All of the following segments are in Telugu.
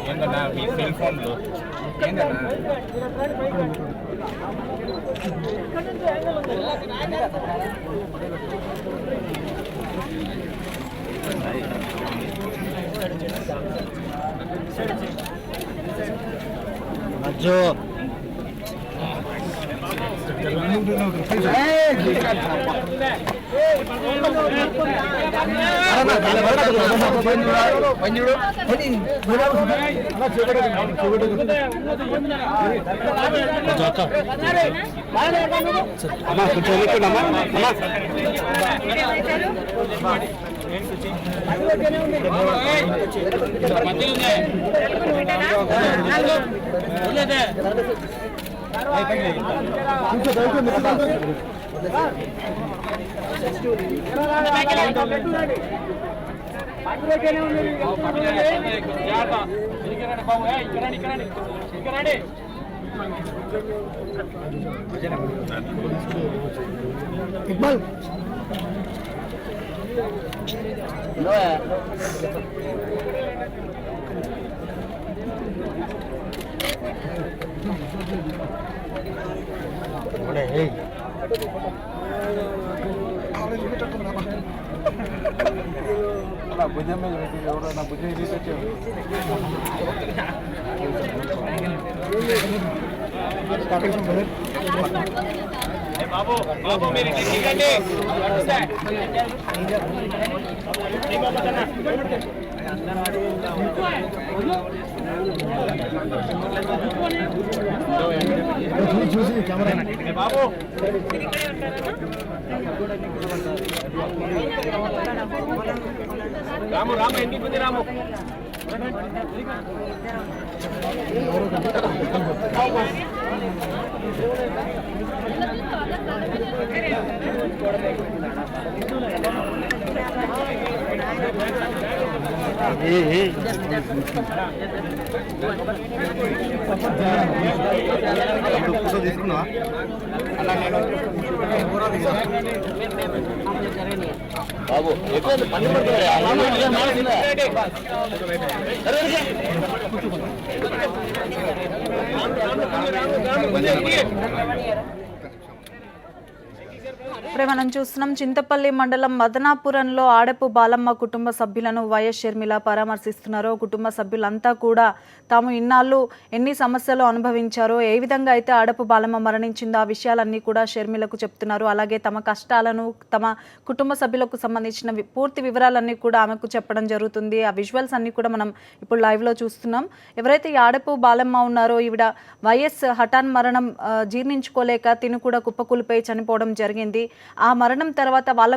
ఏంటన్నా మీ సెల్ ఫోన్లో ఏంటన్నా అజ్జో అమ్మా కొంచెం వెళ్ళిపోండమ్మా అమ్మా ఇక్బాల్ నా భుజం మీద పెట్టి ఎవరో నా భుజం తీసుకొచ్చారు బాబు బాబు మీరు దిగండి చూసి కెమెరా బాబు రాము రాము ఎన్ని మంది రాము తీసుకున్నా బాబు ఇప్పుడే మనం చూస్తున్నాం చింతపల్లి మండలం మదనాపురంలో ఆడపు బాలమ్మ కుటుంబ సభ్యులను వైఎస్ షర్మిల పరామర్శిస్తున్నారు. కుటుంబ సభ్యులంతా కూడా తాము ఇన్నాళ్ళు ఎన్ని సమస్యలు అనుభవించారో, ఏ విధంగా అయితే ఆడపు బాలమ్మ మరణించిందో ఆ విషయాలన్నీ కూడా షర్మిలకు చెప్తున్నారు. అలాగే తమ కష్టాలను, తమ కుటుంబ సభ్యులకు సంబంధించిన పూర్తి వివరాలన్నీ కూడా ఆమెకు చెప్పడం జరుగుతుంది. ఆ విజువల్స్ అన్ని కూడా మనం ఇప్పుడు లైవ్లో చూస్తున్నాం. ఎవరైతే ఈ ఆడపు బాలమ్మ ఉన్నారో ఈవిడ వైఎస్ హఠాన్ మరణం జీర్ణించుకోలేక తిను కూడా కుప్పకూలిపోయి చనిపోవడం జరిగింది. ఆ మరణం తర్వాత వాళ్ళ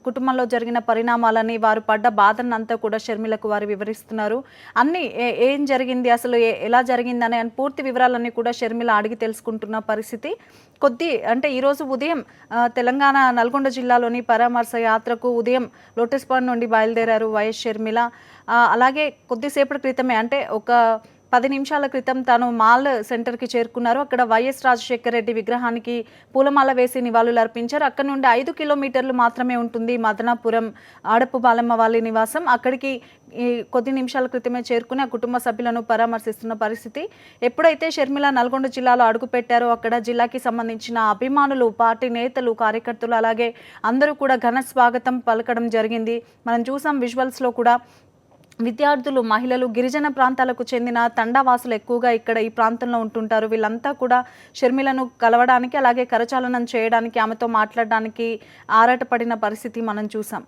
కుటుంబంలో జరిగిన పరిణామాలని, వారు పడ్డ బాధనంతా కూడా షర్మిలకు వారు వివరిస్తున్నారు. అన్ని ఏం జరిగింది, అసలు ఎలా జరిగింది అనే పూర్తి వివరాలన్నీ కూడా షర్మిల అడిగి తెలుసుకుంటున్న పరిస్థితి. అంటే ఈరోజు ఉదయం తెలంగాణ నల్గొండ జిల్లాలోని పరామర్శ యాత్రకు ఉదయం లోటస్ పాండ్ నుండి బయలుదేరారు వైఎస్ షర్మిల. అలాగే కొద్దిసేపటి క్రితమే, అంటే ఒక 10 నిమిషాల క్రితం తాను మాల్ సెంటర్కి చేరుకున్నారు. అక్కడ వైఎస్ రాజశేఖర రెడ్డి విగ్రహానికి పూలమాల వేసి నివాళులు అర్పించారు. అక్కడ నుండి 5 కిలోమీటర్లు మాత్రమే ఉంటుంది మదనాపురం ఆడపు బాలమ్మ వాళ్ళ నివాసం. అక్కడికి కొద్ది నిమిషాల క్రితమే చేరుకుని ఆ కుటుంబ సభ్యులను పరామర్శిస్తున్న పరిస్థితి. ఎప్పుడైతే షర్మిల నల్గొండ జిల్లాలో అడుగుపెట్టారో అక్కడ జిల్లాకి సంబంధించిన అభిమానులు, పార్టీ నేతలు, కార్యకర్తలు అలాగే అందరూ కూడా ఘన స్వాగతం పలకడం జరిగింది. మనం చూసాం విజువల్స్లో కూడా. విద్యార్థులు, మహిళలు, గిరిజన ప్రాంతాలకు చెందిన తండావాసులు ఎక్కువగా ఇక్కడ ఈ ప్రాంతంలో ఉంటుంటారు. వీళ్ళంతా కూడా షర్మిలను కలవడానికి, అలాగే కరచాలనం చేయడానికి, ఆమెతో మాట్లాడడానికి ఆరాటపడిన పరిస్థితి మనం చూసాం.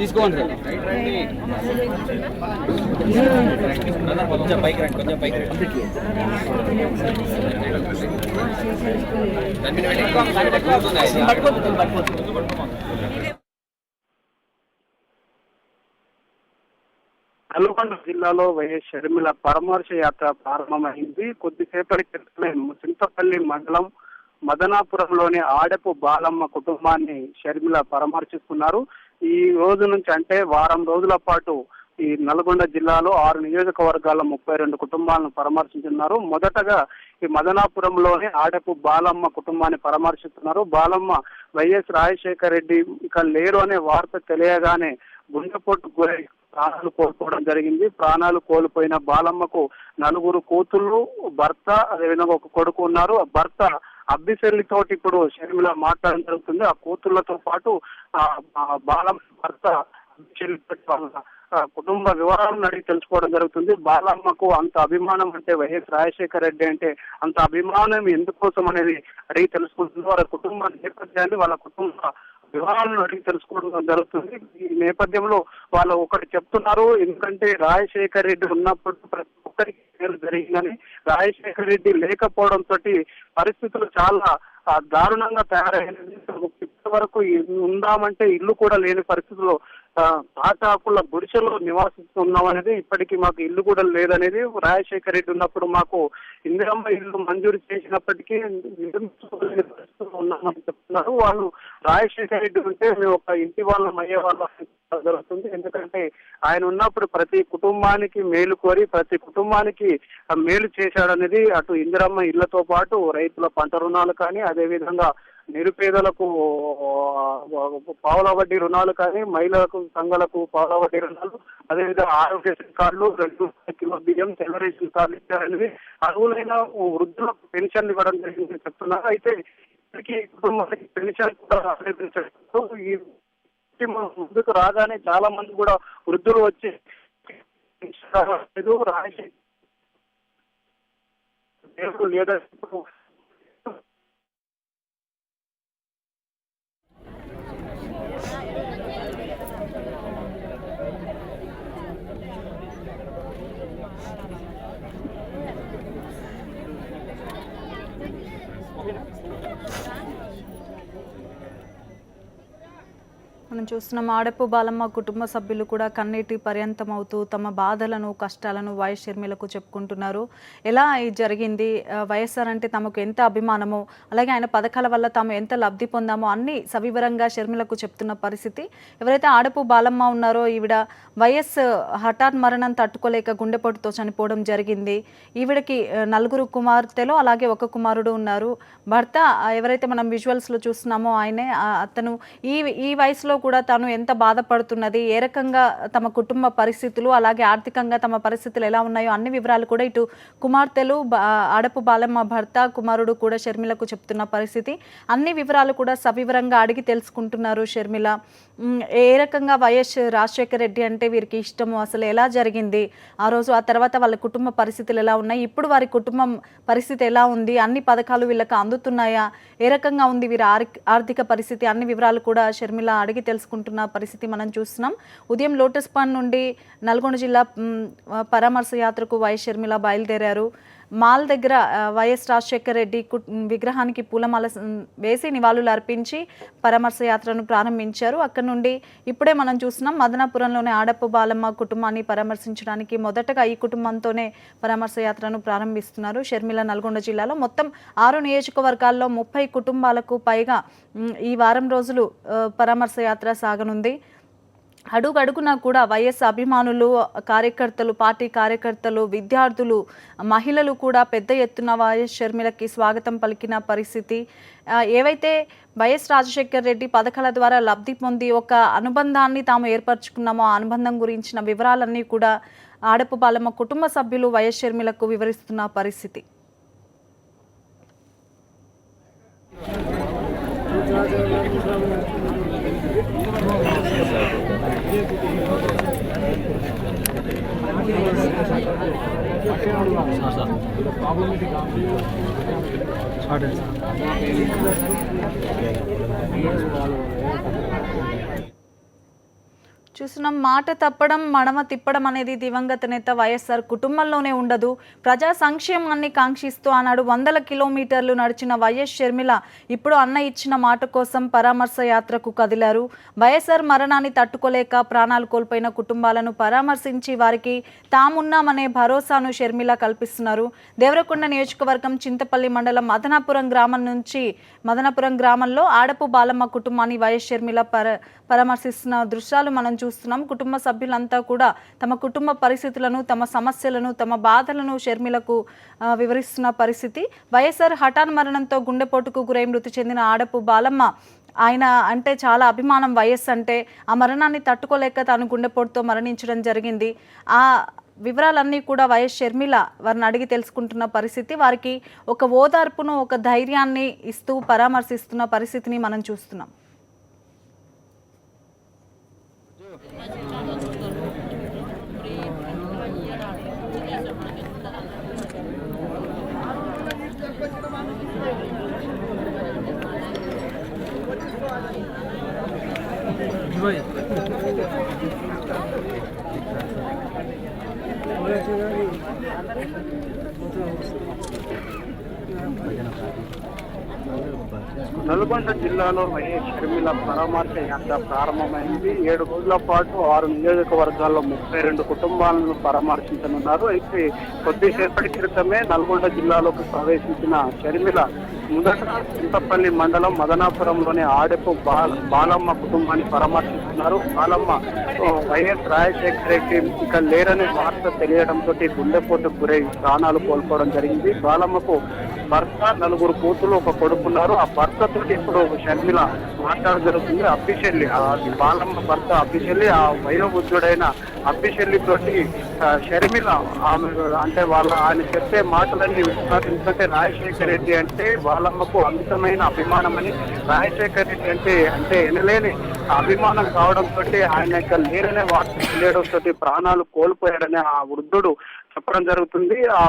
తీసుకోండి నల్గొండ జిల్లాలో వైఎస్ షర్మిల పరామర్శ యాత్ర ప్రారంభమైంది. కొద్దిసేపటి క్రితమే చింతపల్లి మండలం మదనాపురంలోని ఆడపు బాలమ్మ కుటుంబాన్ని షర్మిల పరామర్శిస్తున్నారు. ఈ రోజు నుంచి, అంటే వారం రోజుల పాటు ఈ నల్గొండ జిల్లాలో 6 నియోజకవర్గాల 32 కుటుంబాలను పరామర్శించున్నారు. మొదటగా ఈ మదనాపురంలోని ఆడపు బాలమ్మ కుటుంబాన్ని పరామర్శిస్తున్నారు. బాలమ్మ వైఎస్ రాజశేఖర రెడ్డి ఇక లేరు అనే వార్త తెలియగానే గుండెపోటు గురై ప్రాణాలు కోల్పోవడం జరిగింది. ప్రాణాలు కోల్పోయిన బాలమ్మకు 4 కూతుళ్ళు, భర్త, అదేవిధంగా ఒక కొడుకు ఉన్నారు. ఆ భర్త అబ్బిశెల్లితోటి ఇప్పుడు షర్మిల మాట్లాడడం జరుగుతుంది. ఆ కూతుళ్లతో పాటు బాలమ్మ భర్త అబ్బిశెల్లితోటి వాళ్ళ కుటుంబ వివరాలను అడిగి తెలుసుకోవడం జరుగుతుంది. బాలమ్మకు అంత అభిమానం అంటే వైఎస్ రాజశేఖర రెడ్డి అంటే అంత అభిమానం ఎందుకోసం అనేది అడిగి తెలుసుకుంటుంది. వాళ్ళ కుటుంబ నేపథ్యాన్ని, వాళ్ళ కుటుంబ వివరాలను అడిగి తెలుసుకోవడం జరుగుతుంది. ఈ నేపథ్యంలో వాళ్ళు ఒకటి చెప్తున్నారు, ఎందుకంటే రాజశేఖర రెడ్డి ఉన్నప్పుడు ప్రతి ఒక్కరికి మేలు జరిగిందని, రాజశేఖర రెడ్డి లేకపోవడంతో పరిస్థితులు చాలా దారుణంగా తయారైనది. ఇప్పటి వరకు ఉందామంటే ఇల్లు కూడా లేని పరిస్థితుల్లో తాటాకుల గుడిసెలో నివాసిస్తున్నాం అనేది, ఇప్పటికీ మాకు ఇల్లు కూడా లేదనేది, రాజశేఖర రెడ్డి ఉన్నప్పుడు మాకు ఇందిరమ్మ ఇల్లు మంజూరు చేసినప్పటికీ నిర్మించుకోలేని పరిస్థితుల్లో ఉన్నామని చెప్తున్నారు. వాళ్ళు రాజశేఖర రెడ్డి ఉంటే మేము ఒక ఇంటి వాళ్ళం అయ్యే వాళ్ళం జరుగుతుంది. ఎందుకంటే ఆయన ఉన్నప్పుడు ప్రతి కుటుంబానికి మేలు కోరి ప్రతి కుటుంబానికి మేలు చేశాడనేది, అటు ఇందిరమ్మ ఇళ్లతో పాటు రైతుల పంట రుణాలు కానీ, అదేవిధంగా నిరుపేదలకు పావుల వడ్డీ రుణాలు కానీ, మహిళలకు సంఘాలకు పావుల వడ్డీ రుణాలు, అదేవిధంగా ఆరోగ్యశ్రీ కార్డులు, 2 కిలో బియ్యం, సెలరేషన్ కార్డులు ఇచ్చారనేది, అర్హులైన వృద్ధులకు పెన్షన్లు ఇవ్వడం జరిగిందని చెప్తున్నారు. అయితే ఇప్పటికీ కుటుంబానికి పెన్షన్ కూడా రాలేదని చెప్తున్నారు. ఈ ముందుకు రాగానే చాలా మంది కూడా వృద్ధులు వచ్చి రాజశేఖర దేవుడు లేదా మనం చూస్తున్నాం ఆడపు బాలమ్మ కుటుంబ సభ్యులు కూడా కన్నీటి పర్యంతమవుతూ తమ బాధలను, కష్టాలను వైఎస్ షర్మిలకు చెప్పుకుంటున్నారు. ఎలా ఇది జరిగింది, వైఎస్ఆర్ అంటే తమకు ఎంత అభిమానమో, అలాగే ఆయన పథకాల వల్ల తాము ఎంత లబ్ధి పొందామో అన్ని సవివరంగా షర్మిలకు చెప్తున్న పరిస్థితి. ఎవరైతే ఆడపు బాలమ్మ ఉన్నారో ఈవిడ వైఎస్ హఠాత్ మరణం తట్టుకోలేక గుండెపోటుతో చనిపోవడం జరిగింది. ఈవిడకి 4 కుమార్తెలు, అలాగే 1 కుమారుడు ఉన్నారు. భర్త ఎవరైతే మనం విజువల్స్లో చూస్తున్నామో ఆయనే, అతను ఈ వయసులో కూడా తాను ఎంత బాధపడుతున్నది, ఏ రకంగా తమ కుటుంబ పరిస్థితులు, అలాగే ఆర్థికంగా తమ పరిస్థితులు ఎలా ఉన్నాయో అన్ని వివరాలు కూడా ఇటు కుమార్తెలు, ఆడపు బాలమ్మ భర్త, కుమారుడు కూడా షర్మిలకు చెప్తున్న పరిస్థితి. అన్ని వివరాలు కూడా సవివరంగా అడిగి తెలుసుకుంటున్నారు షర్మిల. ఏ రకంగా వైఎస్ రాజశేఖర రెడ్డి అంటే వీరికి ఇష్టము, అసలు ఎలా జరిగింది ఆ రోజు, ఆ తర్వాత వాళ్ళ కుటుంబ పరిస్థితులు ఎలా ఉన్నాయి, ఇప్పుడు వారి కుటుంబం పరిస్థితి ఎలా ఉంది, అన్ని పథకాలు వీళ్ళకి అందుతున్నాయా, ఏ రకంగా ఉంది వీరి ఆర్థిక పరిస్థితి, అన్ని వివరాలు కూడా షర్మిల అడిగి తెలుసుకుంటున్న పరిస్థితి మనం చూస్తున్నాం. ఉదయం లోటస్ పాండ్ నుండి నల్గొండ జిల్లా పరామర్శ యాత్రకు వైఎస్ షర్మిల బయలుదేరారు. మాల్ దగ్గర వైఎస్ రాజశేఖర రెడ్డి విగ్రహానికి పూలమాల వేసి నివాళులు అర్పించి పరామర్శ యాత్రను ప్రారంభించారు. అక్కడ నుండి ఇప్పుడే మనం చూస్తున్నాం మదనాపురంలోని ఆడపు బాలమ్మ కుటుంబాన్ని పరామర్శించడానికి మొదటగా ఈ కుటుంబంతోనే పరామర్శ యాత్రను ప్రారంభిస్తున్నారు షర్మిల. నల్గొండ జిల్లాలో మొత్తం 6 నియోజకవర్గాల్లో 30 కుటుంబాలకు పైగా ఈ వారం రోజులు పరామర్శ యాత్ర సాగనుంది. అడుగడుగునా కూడా వైఎస్ అభిమానులు, కార్యకర్తలు, పార్టీ కార్యకర్తలు, విద్యార్థులు, మహిళలు కూడా పెద్ద ఎత్తున వైఎస్ షర్మిలకి స్వాగతం పలికిన పరిస్థితి. ఏవైతే వైఎస్ రాజశేఖర రెడ్డి పథకాల ద్వారా లబ్ధి పొంది ఒక అనుబంధాన్ని తాము ఏర్పరచుకున్నామో ఆ అనుబంధం గురించిన వివరాలన్నీ కూడా ఆడపు బాలమ్మ కుటుంబ సభ్యులు వైఎస్ షర్మిలకు వివరిస్తున్న పరిస్థితి. చూస్తున్నాం, మాట తప్పడం, మడమ తిప్పడం అనేది దివంగత నేత వైఎస్ఆర్ కుటుంబంలోనే ఉండదు. ప్రజా సంక్షేమాన్ని కాంక్షిస్తూ ఆనాడు 100 కిలోమీటర్లు నడిచిన వైఎస్ షర్మిల ఇప్పుడు అన్న ఇచ్చిన మాట కోసం పరామర్శ యాత్రకు కదిలారు. వైఎస్ఆర్ మరణాన్ని తట్టుకోలేక ప్రాణాలు కోల్పోయిన కుటుంబాలను పరామర్శించి వారికి తామున్నామనే భరోసాను షర్మిల కల్పిస్తున్నారు. దేవరకొండ నియోజకవర్గం చింతపల్లి మండలం మదనాపురం గ్రామంలో ఆడపు బాలమ్మ కుటుంబాన్ని వైఎస్ షర్మిల పరామర్శిస్తున్న దృశ్యాలు మనం చూస్తున్నాం. కుటుంబ సభ్యులంతా కూడా తమ కుటుంబ పరిస్థితులను, తమ సమస్యలను, తమ బాధలను షర్మిలకు వివరిస్తున్న పరిస్థితి. వైఎస్ఆర్ హఠాన్ మరణంతో గుండెపోటుకు గురై మృతి చెందిన ఆడపు బాలమ్మ ఆయన అంటే చాలా అభిమానం వైఎస్ అంటే. ఆ మరణాన్ని తట్టుకోలేక తాను గుండెపోటుతో మరణించడం జరిగింది. ఆ వివరాలన్నీ కూడా వైఎస్ షర్మిల వారిని అడిగి తెలుసుకుంటున్న పరిస్థితి. వారికి ఒక ఓదార్పును, ఒక ధైర్యాన్ని ఇస్తూ పరామర్శిస్తున్న పరిస్థితిని మనం చూస్తున్నాం. నల్గొండ జిల్లాలో వైఎస్ షర్మిల పరామర్శ యాత్ర ప్రారంభమైంది. 7 రోజుల పాటు 6 నియోజకవర్గాల్లో 32 కుటుంబాలను పరామర్శించనున్నారు. అయితే కొద్దిసేపటి క్రితమే నల్గొండ జిల్లాలోకి ప్రవేశించిన షర్మిల మొదట చింతపల్లి మండలం మదనాపురంలోని ఆడెపు బాలమ్మ కుటుంబాన్ని పరామర్శిస్తున్నారు. బాలమ్మ వైఎస్ రాజశేఖర రెడ్డి ఇక లేరనే వార్త తెలియడంతో గుండెపోటుకు గురై ప్రాణాలు కోల్పోవడం జరిగింది. బాలమ్మకు భర్త, 4 కూతురు, 1 కొడుకున్నారు. ఆ భర్తతో ఇప్పుడు షర్మిల మాట్లాడడం జరుగుతుంది. అఫీషియల్లీ బాలమ్మ భర్త అఫీషియల్లీ ఆ వయోవృద్ధుడైన అఫీషియల్లీ తోటి షర్మిల ఆమె అంటే ఆయన చెప్పే మాటలన్నీ వింటున్నారు. ఎందుకంటే రాజశేఖర రెడ్డి అంటే బాలమ్మకు అమితమైన అభిమానం అని, రాజశేఖర రెడ్డి అంటే ఎనలేని అభిమానం కావడంతో ఆయన యొక్క లేరనే వార్త తెలియడంతో ప్రాణాలు కోల్పోయాడని ఆ వృద్ధుడు చెప్పడం జరుగుతుంది. ఆ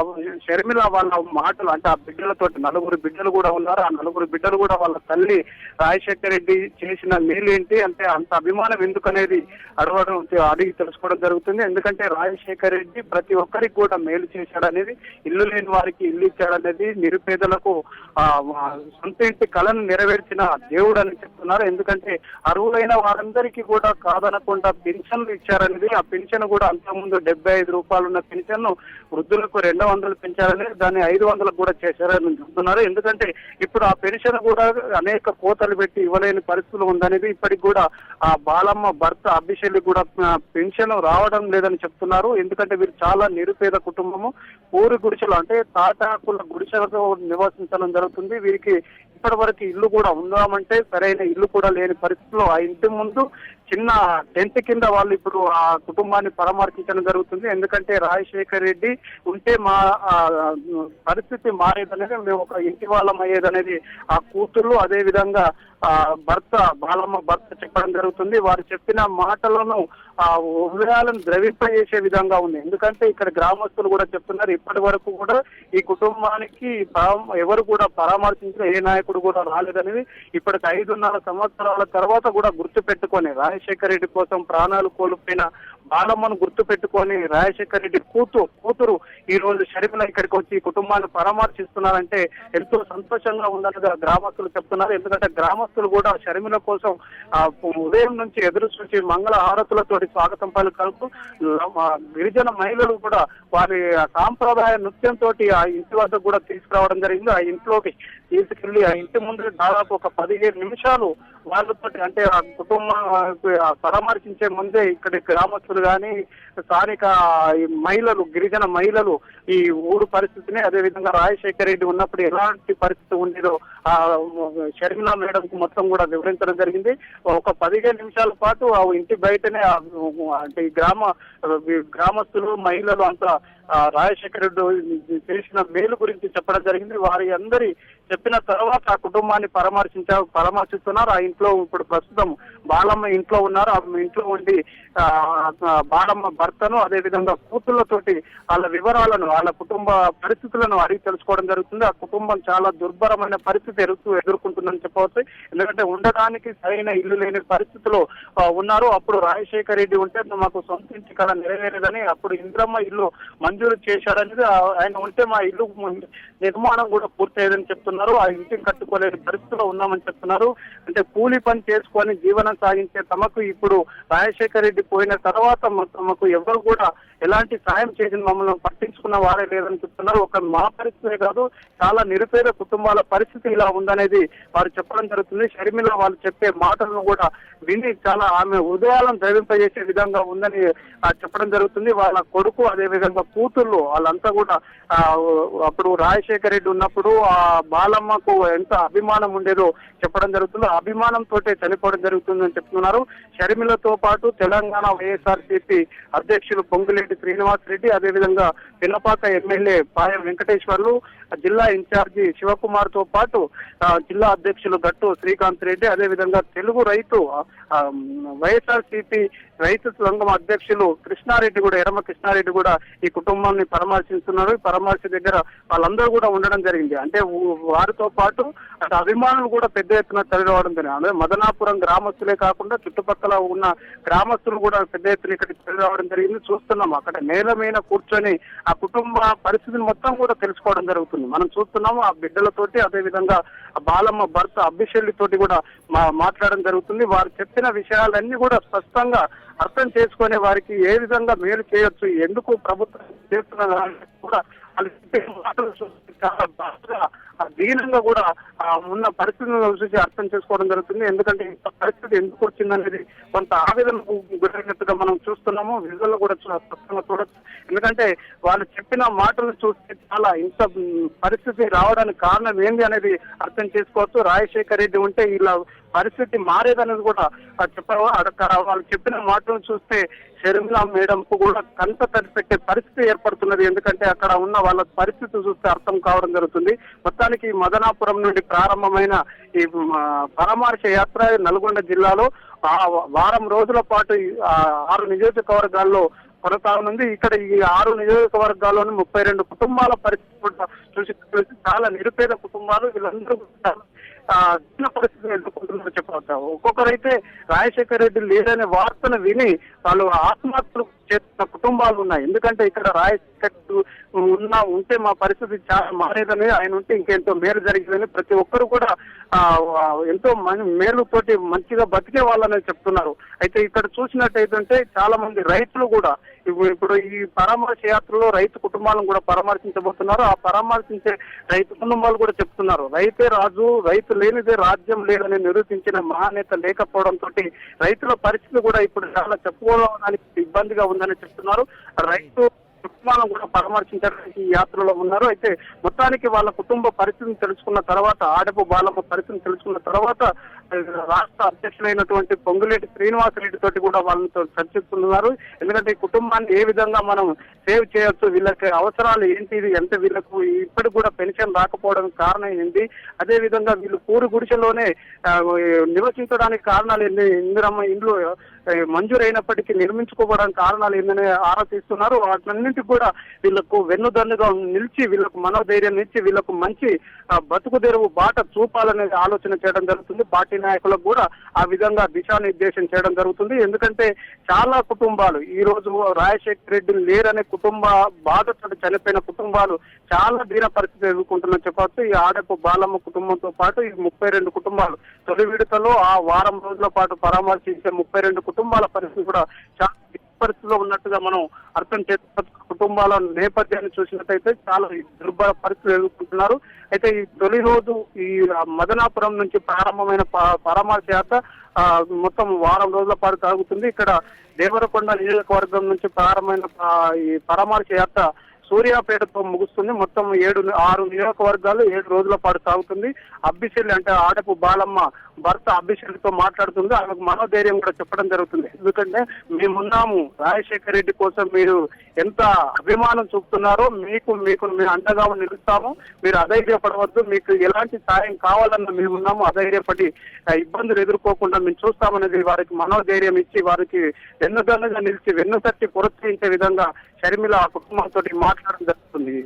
షర్మిల వాళ్ళ మాటలు అంటే ఆ బిడ్డలతోటి 4 బిడ్డలు కూడా ఉన్నారు. ఆ 4 బిడ్డలు కూడా వాళ్ళ తల్లి రాజశేఖర రెడ్డి చేసిన మేలు ఏంటి అంటే అంత అభిమానం ఎందుకనేది అడిగి తెలుసుకోవడం జరుగుతుంది. ఎందుకంటే రాజశేఖర రెడ్డి ప్రతి ఒక్కరికి కూడా మేలు చేశాడనేది, ఇల్లు లేని వారికి ఇల్లు ఇచ్చాడనేది, నిరుపేదలకు సొంత ఇంటి కళను నెరవేర్చిన దేవుడు అని చెప్తున్నారు. ఎందుకంటే అర్హులైన వారందరికీ కూడా కాదనకుండా పెన్షన్లు ఇచ్చారనేది, ఆ పెన్షన్ కూడా అంతకుముందు 75 రూపాయలు ఉన్న పెన్షన్ వృద్ధులకు 200 పెంచారని, దాన్ని 500 కూడా చేశారని చెప్తున్నారు. ఎందుకంటే ఇప్పుడు ఆ పెన్షన్ కూడా అనేక కోతలు పెట్టి ఇవ్వలేని పరిస్థితులు ఉందనేది, ఇప్పటికి కూడా ఆ బాలమ్మ భర్త అభిషేక్ కూడా పెన్షన్ రావడం లేదని చెప్తున్నారు. ఎందుకంటే వీరు చాలా నిరుపేద కుటుంబము, ఊరి గుడిసెలు అంటే తాటాకుల గుడిసెలతో నివసించడం జరుగుతుంది. వీరికి ఇప్పటి వరకు ఇల్లు కూడా ఉందామంటే సరైన ఇల్లు కూడా లేని పరిస్థితుల్లో ఆ ఇంటి ముందు చిన్న టెంట్ కింద వాళ్ళు ఇప్పుడు ఆ కుటుంబాన్ని పరామర్శించడం జరుగుతుంది. ఎందుకంటే రాజశేఖర రెడ్డి ఉంటే మా పరిస్థితి మారేదనేది, మేము ఒక ఇంటి వాళ్ళం అయ్యేదనేది ఆ కూతురు అదే విధంగా భర్త బాలమ్మ భర్త చెప్పడం జరుగుతుంది. వారు చెప్పిన మాటలను ఆ హృదయాలను ద్రవింపజేసే విధంగా ఉంది. ఎందుకంటే ఇక్కడ గ్రామస్తులు కూడా చెప్తున్నారు, ఇప్పటి వరకు కూడా ఈ కుటుంబానికి ఎవరు కూడా పరామర్శించిన ఏ నాయకుడు కూడా రాలేదనేది. ఇప్పటికి 5.5 సంవత్సరాల తర్వాత కూడా గుర్తు పెట్టుకొని రాజశేఖర రెడ్డి కోసం ప్రాణాలు కోల్పోయిన బాలమ్మను గుర్తు పెట్టుకొని రాజశేఖర రెడ్డి కూతురు ఈ రోజు షర్మిల ఇక్కడికి వచ్చి కుటుంబాన్ని పరామర్శిస్తున్నారంటే ఎంతో సంతోషంగా ఉందని గ్రామస్తులు చెప్తున్నారు. ఎందుకంటే గ్రామస్తులు కూడా షర్మిల కోసం ఉదయం నుంచి ఎదురు చూసి మంగళ హారతులతో స్వాగతం పలుకుతూ, గిరిజన మహిళలు కూడా వారి సాంప్రదాయ నృత్యంతో ఆ ఇంటి వద్ద కూడా తీసుకురావడం జరిగింది. ఆ ఇంట్లోకి తీసుకెళ్లి ఆ ఇంటి ముందు దాదాపు ఒక 15 నిమిషాలు వాళ్ళతో అంటే ఆ కుటుంబం పరామర్శించే ముందే ఇక్కడి గ్రామస్తులు కానీ స్థానిక మహిళలు, గిరిజన మహిళలు ఈ ఊరు పరిస్థితిని, అదేవిధంగా రాజశేఖర రెడ్డి ఉన్నప్పుడు ఎలాంటి పరిస్థితి ఉండేదో ఆ షర్మిల మేడంకు మొత్తం కూడా వివరించడం జరిగింది. ఒక 15 నిమిషాల పాటు ఆ ఇంటి బయటనే అంటే ఈ గ్రామస్తులు మహిళలు అంతా రాజశేఖర రెడ్డి చేసిన మేలు గురించి చెప్పడం జరిగింది. వారి అందరి చెప్పిన తర్వాత ఆ కుటుంబాన్ని పరామర్శిస్తున్నారు. ఆ ఇంట్లో ఇప్పుడు ప్రస్తుతం బాలమ్మ ఇంట్లో ఉన్నారు. ఆ ఇంట్లో ఉండి బాలమ్మ భర్తను అదేవిధంగా కూతుళ్లతోటి వాళ్ళ వివరాలను, వాళ్ళ కుటుంబ పరిస్థితులను అడిగి తెలుసుకోవడం జరుగుతుంది. ఆ కుటుంబం చాలా దుర్భరమైన పరిస్థితి ఎదుర్కొంటుందని చెప్పవచ్చు. ఎందుకంటే ఉండడానికి సరైన ఇల్లు లేని పరిస్థితిలో ఉన్నారు. అప్పుడు రాజశేఖర రెడ్డి ఉంటే మాకు సొంత ఇంటి కళ నెరవేరేదని, అప్పుడు ఇంద్రమ్మ ఇల్లు మంజూరు చేశారనేది, ఆయన ఉంటే మా ఇల్లు నిర్మాణం కూడా పూర్తయ్యేదని చెప్తున్నారు. ఆ ఇంటిని కట్టుకోలేని పరిస్థితిలో ఉన్నామని చెప్తున్నారు. అంటే కూలి పని చేసుకొని జీవనం సాగించే తమకు ఇప్పుడు రాజశేఖర రెడ్డి పోయిన తర్వాత తమకు ఎవరు కూడా ఎలాంటి సాయం చేసిన మమ్మల్ని పట్టించుకున్న వారే లేదని చెప్తున్నారు. ఒక మా పరిస్థితే కాదు, చాలా నిరుపేద కుటుంబాల పరిస్థితి ఇలా ఉందనేది వారు చెప్పడం జరుగుతుంది. షర్మిల వాళ్ళు చెప్పే మాటలను కూడా విని చాలా ఆమె హృదయాలను ద్రవింపజేసే విధంగా ఉందని చెప్పడం జరుగుతుంది. వాళ్ళ కొడుకు అదే విధంగా కూతుళ్ళు వాళ్ళంతా కూడా అప్పుడు రాజశేఖర రెడ్డి ఉన్నప్పుడు ఆ బాలమ్మకు ఎంత అభిమానం ఉండేదో చెప్పడం జరుగుతుంది. అభిమానంతో చనిపోవడం జరుగుతుందని చెప్తున్నారు. షర్మిలతో పాటు తెలంగాణ వైఎస్ఆర్సీపీ అధ్యక్షులు పొంగులేటి శ్రీనివాస్ రెడ్డి, అదేవిధంగా పినపాక ఎమ్మెల్యే పాయం వెంకటేశ్వర్లు, జిల్లా ఇన్ఛార్జి శివకుమార్ తో పాటు జిల్లా అధ్యక్షులు గట్టు శ్రీకాంత్ రెడ్డి, అదేవిధంగా తెలుగు రైతు వైఎస్ఆర్సీపీ రైతు సంఘం అధ్యక్షులు కృష్ణారెడ్డి కూడా, ఎర్రమ కృష్ణారెడ్డి కూడా ఈ కుటుంబాన్ని పరామర్శిస్తున్నారు. పరామర్శ దగ్గర వాళ్ళందరూ కూడా ఉండడం జరిగింది. అంటే వారితో పాటు అటు అభిమానులు కూడా పెద్ద ఎత్తున తరలిరావడం జరిగింది. అంటే మదనాపురం గ్రామస్తులే కాకుండా చుట్టుపక్కల ఉన్న గ్రామస్తులు కూడా పెద్ద ఎత్తున ఇక్కడికి తరలిరావడం జరిగింది. చూస్తున్నాం అక్కడ నేల మీద కూర్చొని ఆ కుటుంబ పరిస్థితిని మొత్తం కూడా తెలుసుకోవడం జరుగుతుంది. మనం చూస్తున్నాము ఆ బిడ్డలతోటి, అదేవిధంగా బాలమ్మ భర్త అభిషేక్ తోటి కూడా మాట్లాడడం జరుగుతుంది. వారు చెప్పిన విషయాలన్నీ కూడా స్పష్టంగా అర్థం చేసుకునే వారికి ఏ విధంగా మేలు చేయొచ్చు, ఎందుకు ప్రభుత్వం చేస్తున్న కూడా వాళ్ళు చెప్పే మాటలు చూసి చాలా బాగా దీనంగా కూడా ఉన్న పరిస్థితులను చూసి అర్థం చేసుకోవడం జరుగుతుంది. ఎందుకంటే ఇంత పరిస్థితి ఎందుకు వచ్చిందనేది కొంత ఆవేదనకు గురైనట్టుగా మనం చూస్తున్నాము. విజువల్ కూడా స్పష్టంగా చూడొచ్చు. ఎందుకంటే వాళ్ళు చెప్పిన మాటలు చూస్తే చాలా ఇంత పరిస్థితి రావడానికి కారణం ఏంది అనేది అర్థం చేసుకోవచ్చు. రాజశేఖర రెడ్డి ఉంటే ఇలా పరిస్థితి మారేదనేది కూడా చెప్పారు. వాళ్ళు చెప్పిన మాటలను చూస్తే షర్మిల మేడం కు కూడా కంట తడిపెట్టే పరిస్థితి ఏర్పడుతున్నది. ఎందుకంటే అక్కడ ఉన్న వాళ్ళ పరిస్థితి చూస్తే అర్థం కావడం జరుగుతుంది. మొత్తానికి మదనాపురం నుండి ప్రారంభమైన ఈ పరామర్శ యాత్ర నల్గొండ జిల్లాలో వారం రోజుల పాటు 6 నియోజకవర్గాల్లో కొనసాగనుంది. ఇక్కడ ఈ 6 నియోజకవర్గాల్లోని 32 కుటుంబాల పరిస్థితి కూడా చూసి చాలా నిరుపేద కుటుంబాలు, వీళ్ళందరూ చిన్న పరిస్థితిని ఎదుర్కొంటున్నారో చెప్పవచ్చు. ఒక్కొక్కరైతే రాజశేఖర రెడ్డి లేదనే వార్తను విని వాళ్ళు ఆత్మహత్యలు చేస్తున్న కుటుంబాలు ఉన్నాయి. ఎందుకంటే ఇక్కడ రాజశేఖర్ ఉంటే మా పరిస్థితి చాలా మారేదని, ఆయన ఉంటే ఇంకెంతో మేలు జరిగిందని ప్రతి ఒక్కరు కూడా ఎంతో మేలుతోటి మంచిగా బతికే వాళ్ళని చెప్తున్నారు. అయితే ఇక్కడ చూసినట్టయితే చాలా మంది రైతులు కూడా ఇప్పుడు ఈ పరామర్శ యాత్రలో రైతు కుటుంబాలను కూడా పరామర్శించబోతున్నారు. ఆ పరామర్శించే రైతు కుటుంబాలు కూడా చెప్తున్నారు, రైతే రాజు, రైతు లేనిదే రాజ్యం లేదని నిరూపించిన మహానేత లేకపోవడంతో రైతుల పరిస్థితి కూడా ఇప్పుడు చాలా చెప్పుకోవడానికి ఇబ్బందిగా ఉందని చెప్తున్నారు. రైతు కుటుంబాలను కూడా పరామర్శించడానికి ఈ యాత్రలో ఉన్నారు. అయితే మొత్తానికి వాళ్ళ కుటుంబ పరిస్థితిని తెలుసుకున్న తర్వాత, ఆడపు బాలమ్మ పరిస్థితిని తెలుసుకున్న తర్వాత రాష్ట్ర అధ్యక్షులైనటువంటి పొంగులేటి శ్రీనివాస్ రెడ్డి తోటి కూడా వాళ్ళతో చర్చిస్తున్నారు. ఎందుకంటే ఈ కుటుంబాన్ని ఏ విధంగా మనం సేవ్ చేయొచ్చు, వీళ్ళకి అవసరాలు ఏంటి, ఎంత వీళ్ళకు ఇప్పటికి కూడా పెన్షన్ రాకపోవడానికి కారణం ఏంటి, అదే విధంగా వీళ్ళు పూరి గుడిసెలోనే నివసించడానికి కారణాలు ఏంటి, ఇందిరమ్మ ఇండ్లు మంజూరైనప్పటికీ నిర్మించుకోవడానికి కారణాలు ఏంటనే ఆరా తీస్తున్నారు. వాటిన్నింటికి కూడా వీళ్ళకు వెన్నుదన్నుగా నిలిచి, వీళ్ళకు మనోధైర్యం ఇచ్చి, వీళ్ళకు మంచి బతుకు తెరువు బాట చూపాలనే ఆలోచన చేయడం జరుగుతుంది. పార్టీ నాయకులకు కూడా ఆ విధంగా దిశానిర్దేశం చేయడం జరుగుతుంది. ఎందుకంటే చాలా కుటుంబాలు ఈ రోజు రాజశేఖర రెడ్డి లేరనే కుటుంబ బాధతో చనిపోయిన కుటుంబాలు చాలా దీన పరిస్థితి ఎదుర్కొంటున్నా చెప్పవచ్చు. ఈ ఆడపు బాలమ్మ కుటుంబంతో పాటు ఈ 32 కుటుంబాలు తొలి విడతలో ఆ వారం రోజుల పాటు పరామర్శించే 32 కుటుంబాల పరిస్థితి కూడా చాలా పరిస్థితిలో ఉన్నట్టుగా మనం అర్థం చేసుకోవచ్చు. కుటుంబాల నేపథ్యాన్ని చూసినట్టయితే చాలా దుర్భర పరిస్థితులు ఎదుర్కొంటున్నారు. అయితే ఈ తొలి రోజు ఈ మదనాపురం నుంచి ప్రారంభమైన పరామర్శ యాత్ర మొత్తం వారం రోజుల పాటు సాగుతుంది. ఇక్కడ దేవరకొండ నియోజకవర్గం నుంచి ప్రారంభమైన ఈ పరామర్శ యాత్ర సూర్యాపేటతో ముగుస్తుంది. మొత్తం 6 నియోజకవర్గాలు 7 రోజుల పాటు సాగుతుంది. అబ్బిశెల్లి అంటే ఆడపు బాలమ్మ భర్త అబ్బిశెల్లితో మాట్లాడుతుంది. ఆమెకు మనోధైర్యం కూడా చెప్పడం జరుగుతుంది. ఎందుకంటే మేమున్నాము, రాజశేఖర రెడ్డి కోసం మీరు ఎంత అభిమానం చూపుతున్నారో మీకు మేము అండగా నిలుస్తాము, మీరు అధైర్యపడవద్దు, మీకు ఎలాంటి సాయం కావాలన్నా మేమున్నాము, అధైర్యపడి ఇబ్బందులు ఎదుర్కోకుండా మేము చూస్తామనేది వారికి మనోధైర్యం ఇచ్చి, వారికి వెన్నుదన్నుగా నిలిచి వెన్ను తట్టి ప్రోత్సహించే విధంగా షర్మిల ఆ కుటుంబంతో మాట్లాడడం జరుగుతుంది.